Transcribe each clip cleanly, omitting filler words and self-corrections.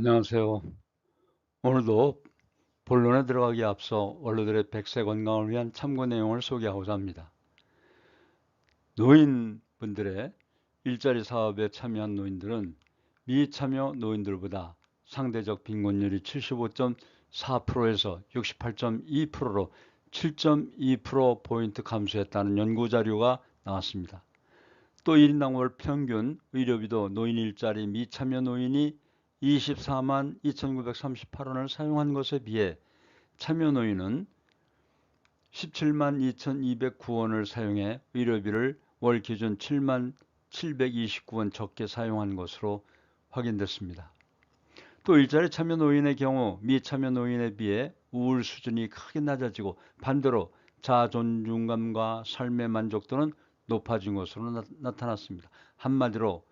안녕하세요. 오늘도 본론에 들어가기에 앞서 원로들의 100세 건강을 위한 참고 내용을 소개하고자 합니다. 노인분들의 일자리 사업에 참여한 노인들은 미참여 노인들보다 상대적 빈곤율이 75.4%에서 68.2%로 7.2%포인트 감소했다는 연구 자료가 나왔습니다. 또 1인당 월 평균 의료비도 노인 일자리 미참여 노인이 24만 2,938원을 사용한 것에 비해 참여 노인은 17만 2,209원을 사용해 의료비를 월 기준 7만 729원 적게 사용한 것으로 확인됐습니다. 또 일자리 참여 노인의 경우 미참여 노인에 비해 우울 수준이 크게 낮아지고 반대로 자존중감과 삶의 만족도는 높아진 것으로 나타났습니다. 한마디로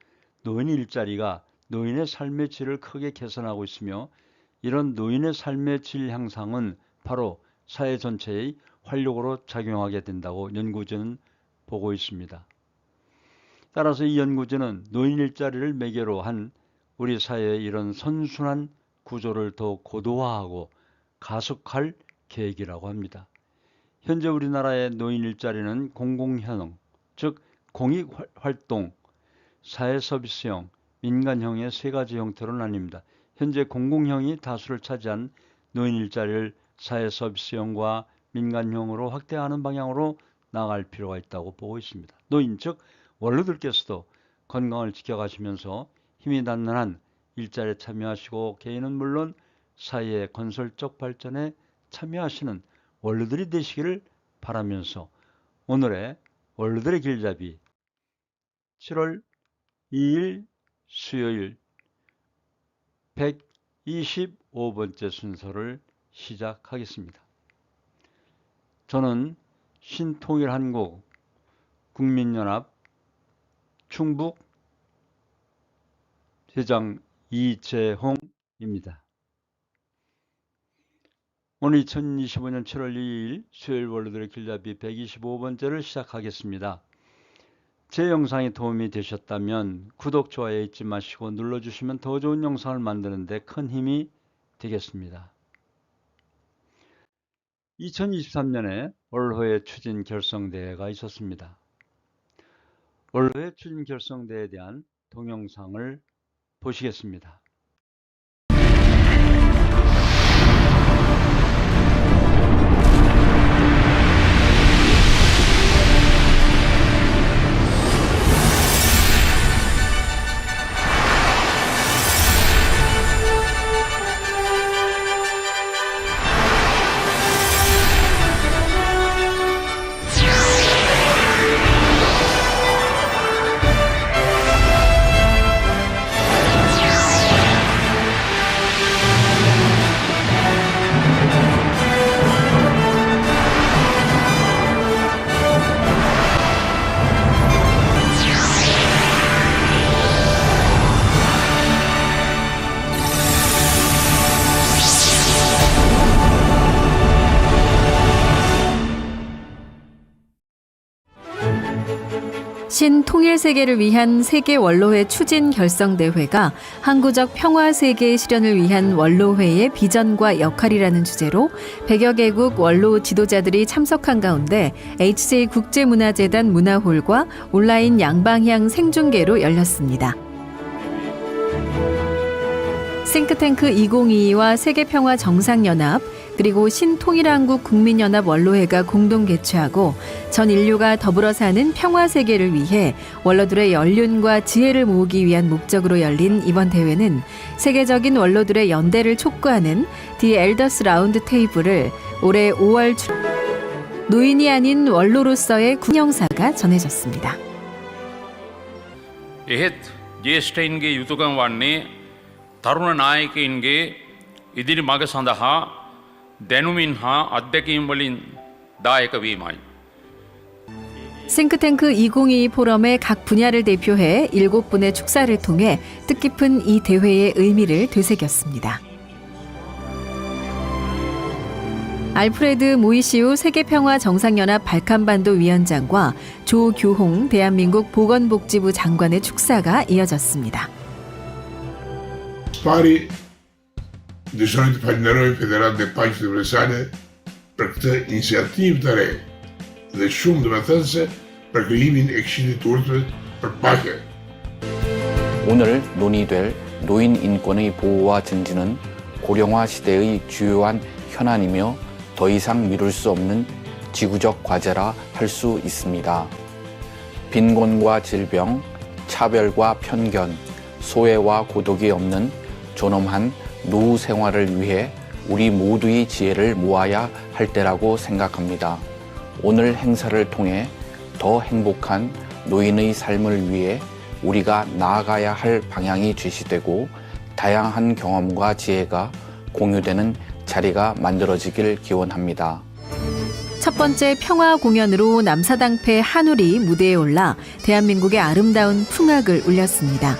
노인 일자리가 노인의 삶의 질을 크게 개선하고 있으며 이런 노인의 삶의 질 향상은 바로 사회 전체의 활력으로 작용하게 된다고 연구진은 보고 있습니다. 따라서 이 연구진은 노인 일자리를 매개로 한 우리 사회의 이런 선순환 구조를 더 고도화하고 가속할 계획이라고 합니다. 현재 우리나라의 노인 일자리는 공공형, 즉 공익활동, 사회서비스형, 민간형의 세 가지 형태로 나뉩니다. 현재 공공형이 다수를 차지한 노인 일자리를 사회서비스형과 민간형으로 확대하는 방향으로 나아갈 필요가 있다고 보고 있습니다. 노인, 즉 원로들께서도 건강을 지켜가시면서 힘이 닿는 일자리에 참여하시고 개인은 물론 사회의 건설적 발전에 참여하시는 원로들이 되시기를 바라면서 오늘의 원로들의 길잡이 7월 2일 수요일 125번째 순서를 시작하겠습니다. 저는 신통일한국 국민연합 충북 회장 이재홍입니다. 오늘 2025년 7월 2일 수요일 원로들의 길잡이 125번째를 시작하겠습니다. 제 영상이 도움이 되셨다면 구독, 좋아요 잊지 마시고 눌러주시면 더 좋은 영상을 만드는 데 큰 힘이 되겠습니다. 2023년에 원로회 추진 결성대회가 있었습니다. 원로회 추진 결성대회에 대한 동영상을 보시겠습니다. 신통일세계를 위한 세계원로회 추진 결성대회가 항구적 평화세계 실현을 위한 원로회의 비전과 역할이라는 주제로 100여 개국 원로 지도자들이 참석한 가운데 HJ국제문화재단 문화홀과 온라인 양방향 생중계로 열렸습니다. 싱크탱크 2022와 세계평화정상연합 그리고 신통일한국 국민연합 원로회가 공동 개최하고 전 인류가 더불어 사는 평화세계를 위해 원로들의 연륜과 지혜를 모으기 위한 목적으로 열린 이번 대회는 세계적인 원로들의 연대를 촉구하는 디 엘더스 라운드 테이블을 올해 5월 노인이 아닌 원로로서의 군영사가 전해졌습니다. එහෙත් ජේෂ්ඨයින්ගේ යුතුකම් වන්නේ තරුණ නායකයින්ගේ ඉදිරි මඟ සඳහා දැනුමින් හා අත්දැකීම් වලින් දායක වීමයි. 싱크탱크 2022 포럼의 각 분야를 대표해 7분의 축사를 통해 뜻깊은 이 대회의 의미를 되새겼습니다. 알프레드 모이시우 세계평화정상연합 발칸반도 위원장과 조규홍 대한민국 보건복지부 장관의 축사가 이어졌습니다. Party De solito Pagnaroi federal de país de Bresane per de initiatief daarin. De som de matanza per living exili toerte per paje. 오늘 논의될 노인 인권의 보호와 증진은 고령화 시대의 주요한 현안이며 더 이상 미룰 수 없는 지구적 과제라 할 수 있습니다. 빈곤과 질병, 차별과 편견, 소외와 고독이 없는 존엄한 노후 생활을 위해 우리 모두의 지혜를 모아야 할 때라고 생각합니다. 오늘 행사를 통해 더 행복한 노인의 삶을 위해 우리가 나아가야 할 방향이 제시되고 다양한 경험과 지혜가 공유되는 자리가 만들어지길 기원합니다. 첫 번째 평화 공연으로 남사당패 한울이 무대에 올라 대한민국의 아름다운 풍악을 울렸습니다.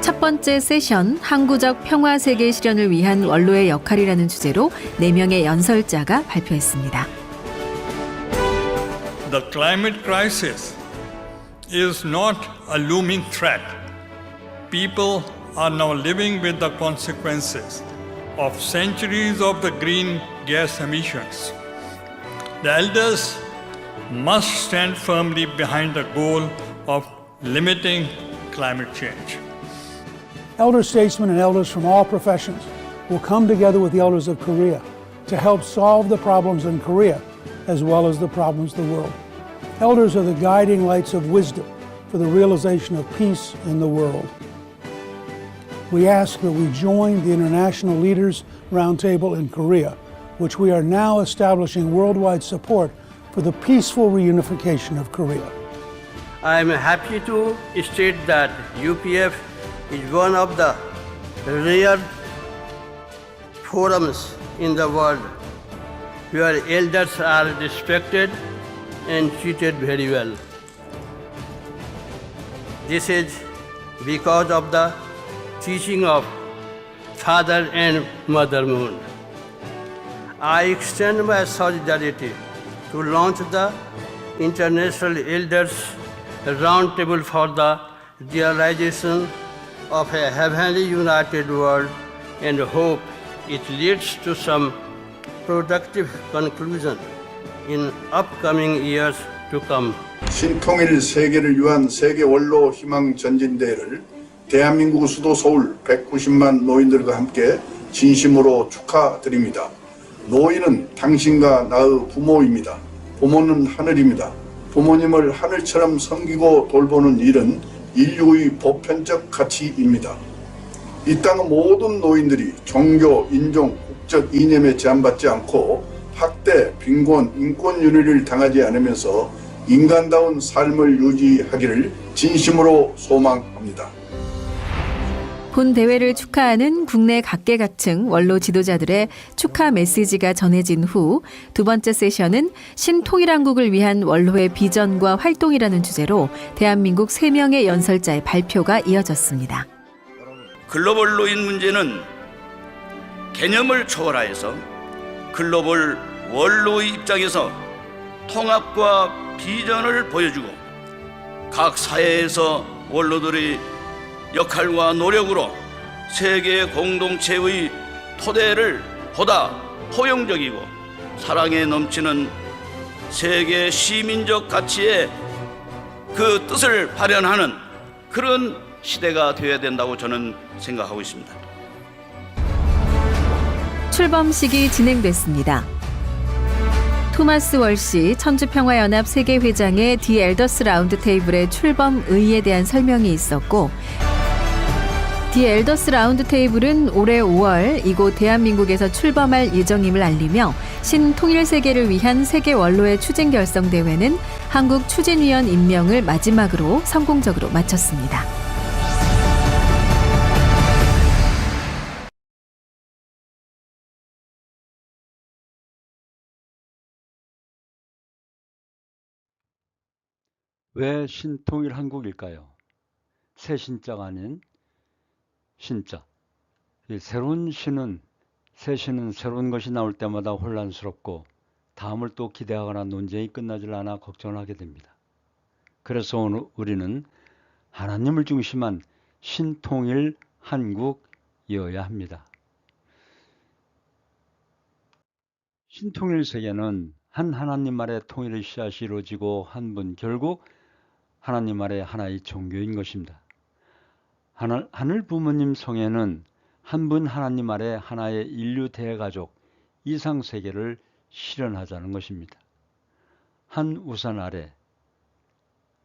첫 번째 세션 항구적 평화 세계 실현을 위한 원로의 역할이라는 주제로 4명의 연설자가 발표했습니다. The climate crisis is not a looming threat. People are now living with the consequences of centuries of the green gas emissions. The elders must stand firmly behind the goal of limiting climate change. Elder statesmen and elders from all professions will come together with the elders of Korea to help solve the problems in Korea as well as the problems of the world. Elders are the guiding lights of wisdom for the realization of peace in the world. We ask that we join the International Leaders Roundtable in Korea, which we are now establishing worldwide support for the peaceful reunification of Korea. I am happy to state that UPF is one of the rare forums in the world where elders are respected and treated very well. This is because of the teaching of Father and Mother Moon. I extend my solidarity to launch the International Elders Roundtable for the realization of a heavenly united world and hope it leads to some productive conclusion in upcoming years to come. 신통일 세계를 위한 세계 원로 희망 전진대회를 대한민국 수도 서울 190만 노인들과 함께 진심으로 축하드립니다. 노인은 당신과 나의 부모입니다. 부모는 하늘입니다. 부모님을 하늘처럼 섬기고 돌보는 일은 인류의 보편적 가치입니다. 이 땅의 모든 노인들이 종교, 인종, 국적 이념에 제한받지 않고 학대, 빈곤, 인권윤리를 당하지 않으면서 인간다운 삶을 유지하기를 진심으로 소망합니다. 본 대회를 축하하는 국내 각계각층 원로 지도자들의 축하 메시지가 전해진 후 두 번째 세션은 신통일한국을 위한 원로의 비전과 활동이라는 주제로 대한민국 3명의 연설자의 발표가 이어졌습니다. 글로벌 노인 문제는 개념을 초월하여서 글로벌 원로의 입장에서 통합과 비전을 보여주고 각 사회에서 원로들의 역할과 노력으로 세계 공동체의 토대를 보다 포용적이고 사랑에 넘치는 세계 시민적 가치의 그 뜻을 발현하는 그런 시대가 되어야 된다고 저는 생각하고 있습니다. 출범식이 진행됐습니다. 토마스 월시 천주평화연합 세계회장의 디 엘더스 라운드 테이블의 출범 의의에 대한 설명이 있었고 디 엘더스 라운드 테이블은 올해 5월 이곳 대한민국에서 출범할 예정임을 알리며 신통일 세계를 위한 세계 원로의 추진 결성 대회는 한국 추진위원 임명을 마지막으로 성공적으로 마쳤습니다. 왜 신통일 한국일까요? 새 신자가 아닌 신자. 새로운 신은 새 신은 새로운 것이 나올 때마다 혼란스럽고 다음을 또 기대하거나 논쟁이 끝나질 않아 걱정을 하게 됩니다. 그래서 오늘 우리는 하나님을 중심한 신통일 한국 이어야 합니다. 신통일 세계는 한 하나님 아래 통일의 씨앗이 이루어지고 한 분, 결국 하나님 아래 하나의 종교인 것입니다. 하늘 부모님 성에는 한 분 하나님 아래 하나의 인류 대가족 이상 세계를 실현하자는 것입니다. 한 우산 아래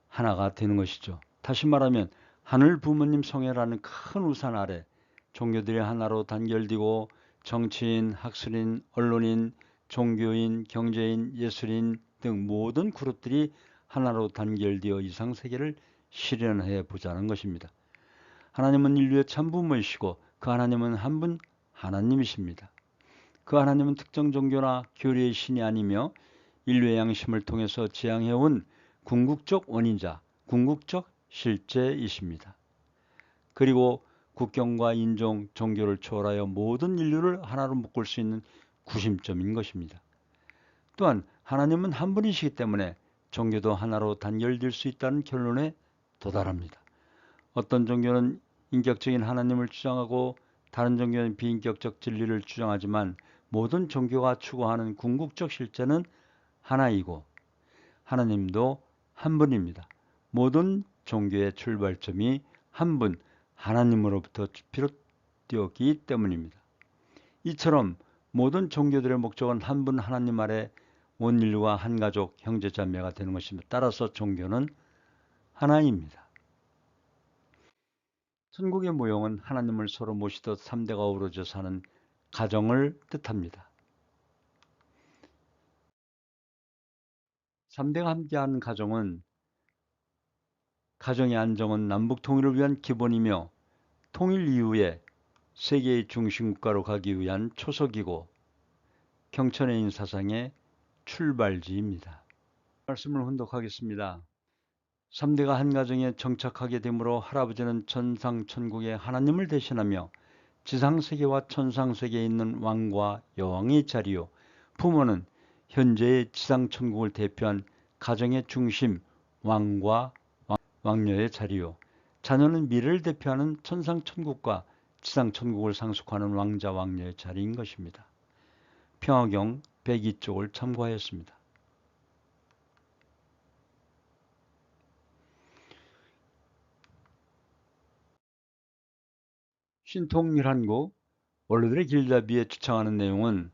하나가 되는 것이죠. 다시 말하면 하늘 부모님 성회라는 큰 우산 아래 종교들이 하나로 단결되고 정치인, 학술인, 언론인, 종교인, 경제인, 예술인 등 모든 그룹들이 하나로 단결되어 이상 세계를 실현해 보자는 것입니다. 하나님은 인류의 참부모이시고 그 하나님은 한 분 하나님이십니다. 그 하나님은 특정 종교나 교리의 신이 아니며 인류의 양심을 통해서 지향해온 궁극적 원인자, 궁극적 실제이십니다. 그리고 국경과 인종, 종교를 초월하여 모든 인류를 하나로 묶을 수 있는 구심점인 것입니다. 또한 하나님은 한 분이시기 때문에 종교도 하나로 단결될 수 있다는 결론에 도달합니다. 어떤 종교는 인격적인 하나님을 주장하고 다른 종교는 비인격적 진리를 주장하지만 모든 종교가 추구하는 궁극적 실제는 하나이고 하나님도 한 분입니다. 모든 종교의 출발점이 한 분 하나님으로부터 비롯되었기 때문입니다. 이처럼 모든 종교들의 목적은 한 분 하나님 아래 온 인류가 한 가족 형제 자매가 되는 것입니다. 따라서 종교는 하나입니다. 천국의 모형은 하나님을 서로 모시듯 3대가 어우러져 사는 가정을 뜻합니다. 3대가 함께하는 가정은 가정의 안정은 남북 통일을 위한 기본이며 통일 이후에 세계의 중심국가로 가기 위한 초석이고 경천의 사상의 출발지입니다. 말씀을 혼독하겠습니다. 3대가 한 가정에 정착하게 되므로 할아버지는 천상천국의 하나님을 대신하며 지상세계와 천상세계에 있는 왕과 여왕의 자리요, 부모는 현재의 지상천국을 대표한 가정의 중심 왕과 왕녀의 자리요, 자녀는 미래를 대표하는 천상천국과 지상천국을 상속하는 왕자 왕녀의 자리인 것입니다. 평화경 102쪽을 참고하였습니다. 신통일한국 원로들의 길잡이에 주창하는 내용은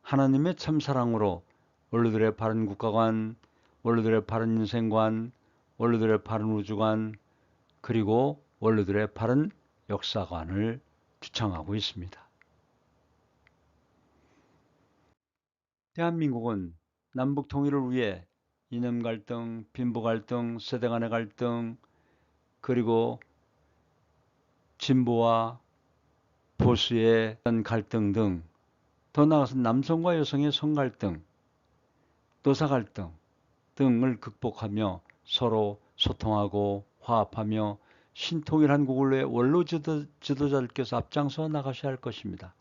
하나님의 참사랑으로 원로들의 바른 국가관, 원로들의 바른 인생관, 원로들의 바른 우주관, 그리고 원로들의 바른 역사관을 주창하고 있습니다. 대한민국은 남북 통일을 위해 이념 갈등, 빈부 갈등, 세대 간의 갈등, 그리고 진보와 보수의 갈등 등, 더 나아가서 남성과 여성의 성갈등, 노사 갈등 등을 극복하며 서로 소통하고 화합하며 신통일 한국을 위해 원로 지도자들께서 앞장서 나가셔야 할 것입니다.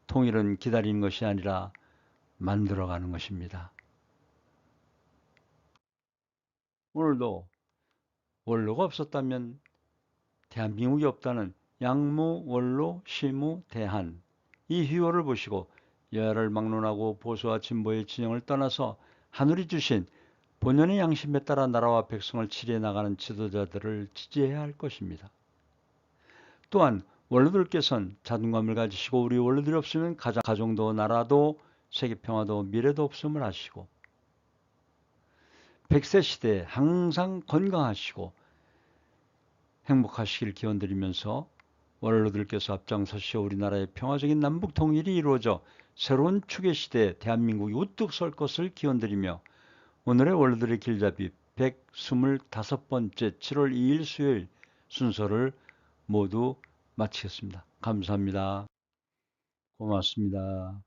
통일은 기다리는 것이 아니라 만들어가는 것입니다. 오늘도 원로가 없었다면 대한민국이 없다는 양무, 원로, 시무, 대한 이 휘호를 보시고 여야를 막론하고 보수와 진보의 진영을 떠나서 하늘이 주신 본연의 양심에 따라 나라와 백성을 치리해 나가는 지도자들을 지지해야 할 것입니다. 또한 원로들께서는 자존감을 가지시고 우리 원로들이 없으면 가정도 나라도 세계평화도 미래도 없음을 아시고 100세 시대에 항상 건강하시고 행복하시길 기원드리면서 원로들께서 앞장서시어 우리나라의 평화적인 남북 통일이 이루어져 새로운 축의 시대에 대한민국이 우뚝 설 것을 기원드리며 오늘의 원로들의 길잡이 125번째 7월 2일 수요일 순서를 모두 마치겠습니다. 감사합니다. 고맙습니다.